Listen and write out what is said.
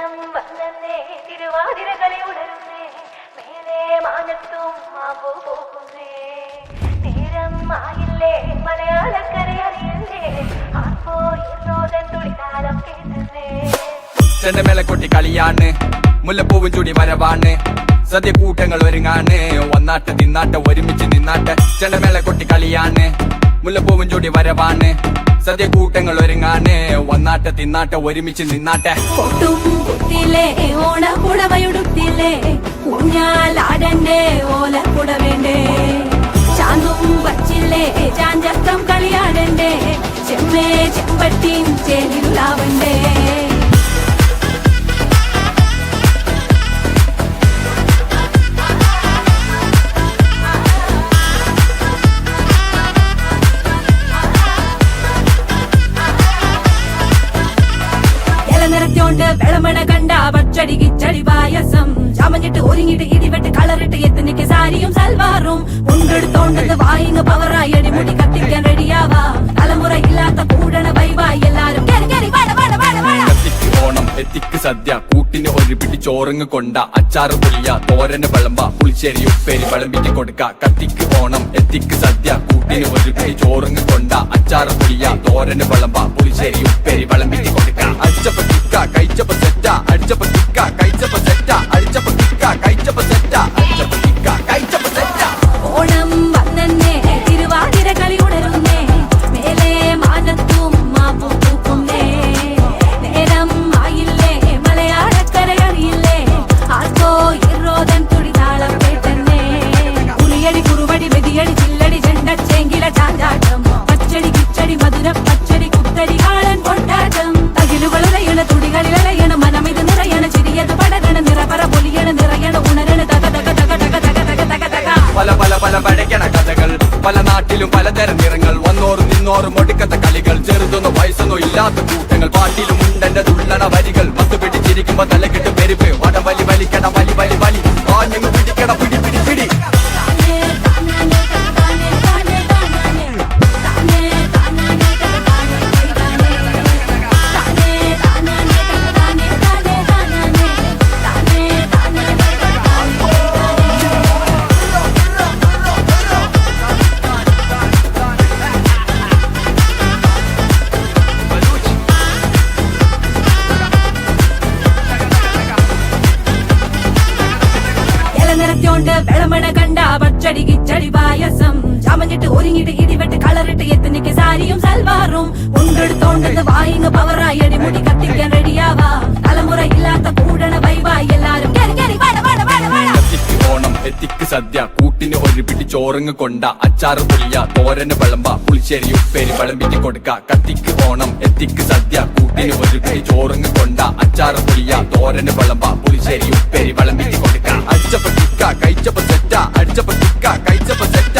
നേരം വന്നേ തിരുവാതിരകളി ഉണരുന്നേ മേലെ മാനത്തും മാമ്പോ പോകുന്നേ നേരം ആയില്ലേ മലയാളക്കര അറിയല്ലേ ആപ്പോ എന്നോതൻ തുളിതാലം കേട്ടുന്നേ ചെണ്ടമേള കൊട്ടി കളിയാണ് മുല്ലപ്പൂവും ചൂടി വരവാണ് സദ്യ കൂട്ടങ്ങൾ ഒരുങ്ങാണ് വന്നാട്ട് തിന്നാട്ട് ഒരുമിച്ച് നിന്നാട്ട് ചെണ്ടമേള കൊട്ടി കളിയാണ് മുല്ലപ്പൂവും ചൂടി വരവാണ് സദ്യ കൂട്ടങ്ങൾ ഒരുങ്ങാണ് വന്നാട്ട് തിന്നാട്ട് ഒരുമിച്ച് നിന്നാട്ടെ കൊട്ടും കുത്തിയില്ലേ ഓണ കുടവയുടുത്തില്ലേ ഊഞ്ഞാലാടണ്ടേ ഓല കുടവേണ്ടേ ചാന്തും വച്ചില്ലേ ചാഞ്ചക്കം കളിയാടണ്ടേ ചെമ്മേ ചെമ്പട്ടിൻ ചേലിലാവണ്ടേ നിറച്ചോണ്ട് വെളമണ കണ്ട പച്ചടി കിച്ചടി പായസം ചാമഞ്ഞിട്ട് ഒരുങ്ങിട്ട് ഇടിവെട്ട് കളറിട്ട് എത്തിനിക്ക് സാരിയും സൽവാറും ഉണ്ടെടുത്തോണ്ടത് വായിങ് പവറായി അടിമുടി കത്തിക്കാൻ റെഡിയാവാ തലമുറ ഇല്ലാത്ത കൂടണ വൈവായി എല്ലാരും കത്തിക്ക് ഓണം എത്തിക്ക് സദ്യ കൂട്ടിന് ഒരു പിടി ചോറങ്ങ് കൊണ്ട അച്ചാറ് പുളിയ തോരന് വിളമ്പ പുളിശ്ശേരി ഉപ്പേരി വിളമ്പിട്ട് കൊടുക്ക കത്തിക്ക് ഓണം എത്തിക്ക് സദ്യ കൂട്ടിന് ഒരു പിടി ചോറങ്ങ് കൊണ്ട അച്ചാറ് പുളിയ തോരന് വിളമ്പ പുളിശ്ശേരി ഉപ്പേരി വിളമ്പിട്ട് കൊടുക്ക അടിച്ചപ്പ തിക്ക കഴിച്ചപ്പ സെറ്റ അടിച്ചപ്പ തിക്ക കഴിച്ചപ്പ സെറ്റ അടിച്ചപ്പ തിക്ക കഴിച്ചപ്പ സെറ്റ അടിച്ചപ്പ തിക്ക കഴിച്ചപ്പ സെറ്റ ഓണം വന്നേ തിരുവാതിര കളി ഉണരുന്നേ മേലെ മാനത്തും മാപ്പു പൂക്കുന്നേ നേരം ആയില്ലേ മലയാളക്കര അറിയില്ലേ ആർക്കോ ഇറോതൻ തുടിതാളം കേട്ടന്നേ പുലിയടി കുറുവടി വെതിയടി ചില്ലടി ചെണ്ട ചേങ്കില ചാഞ്ചാട്ടം പച്ചടി കിച്ചടി മധുര പച്ചടി കുത്തരി കാളൻ കൊണ്ടാട്ടം തകിലുകളുടയണ തുടികളിലയണ മനമിത് നിറയണ ചിരിയത് പടരണ നിറപറ പൊലിയണ നിറയണ ഉണരണ തക തക തക തക തക തക തക തക പല പല പല പഴകണ കഥകൾ പല നാട്ടിലും പലതരം നിറങ്ങൾ വന്നോറും നിന്നോറും ഒടുക്കത്തെ കളികൾ ചെറുതൊന്നും വയസ്സൊന്നും ഇല്ലാത്ത കൂട്ടങ്ങൾ പാട്ടിലും ഉണ്ടെന്റെ തുള്ളണ വരികൾ പത്ത് പിടിച്ചിരിക്കുമ്പോ തലക്കെട്ട് പെരുപ്പ് വടവലി വലിക്കണ വലി വലി വലി ആഞ്ഞു പിടിക്കണ പിടി പിടി പിടി നിറച്ചോണ്ട് വെളമണ കണ്ട പച്ചടി കിച്ചടി പായസം ചാമഞ്ഞിട്ട് ഒരുങ്ങിട്ട് ഇടിവെട്ട് കളറിട്ട് എത്തിനിക്ക് സാരിയും സൽവാറും ഉണ്ടെടുത്തോണ്ടത് വായിങ് പവറായി അടിമുടി കത്തിക്കാൻ റെഡിയാവാ തലമുറ ഇല്ലാത്ത കൂടണ വൈവായി എല്ലാരും കത്തിക്ക് ഓണം എത്തിക്ക് സദ്യ കൂട്ടിന് ഒരു പിടി ചോറങ്ങ് കൊണ്ട അച്ചാറ് പുളിയ തോരന് വിളമ്പ പുളിശ്ശേരി ഉപ്പേരി വിളമ്പിട്ട് കൊടുക്ക കത്തിക്ക് ഓണം എത്തിക്ക് സദ്യ കൂട്ടിന് ഒരു പിടി ചോറങ്ങ് കൊണ്ട അച്ചാറ് പുളിയ തോരന് വിളമ്പ പുളിശ്ശേരി ഉപ്പേരി വിളമ്പിട്ട് കൊടുക്ക അടിച്ചപ്പ തിക്ക കഴിച്ചപ്പ സെറ്റ അടിച്ചപ്പ തിക്ക കഴിച്ചപ്പ സെറ്റ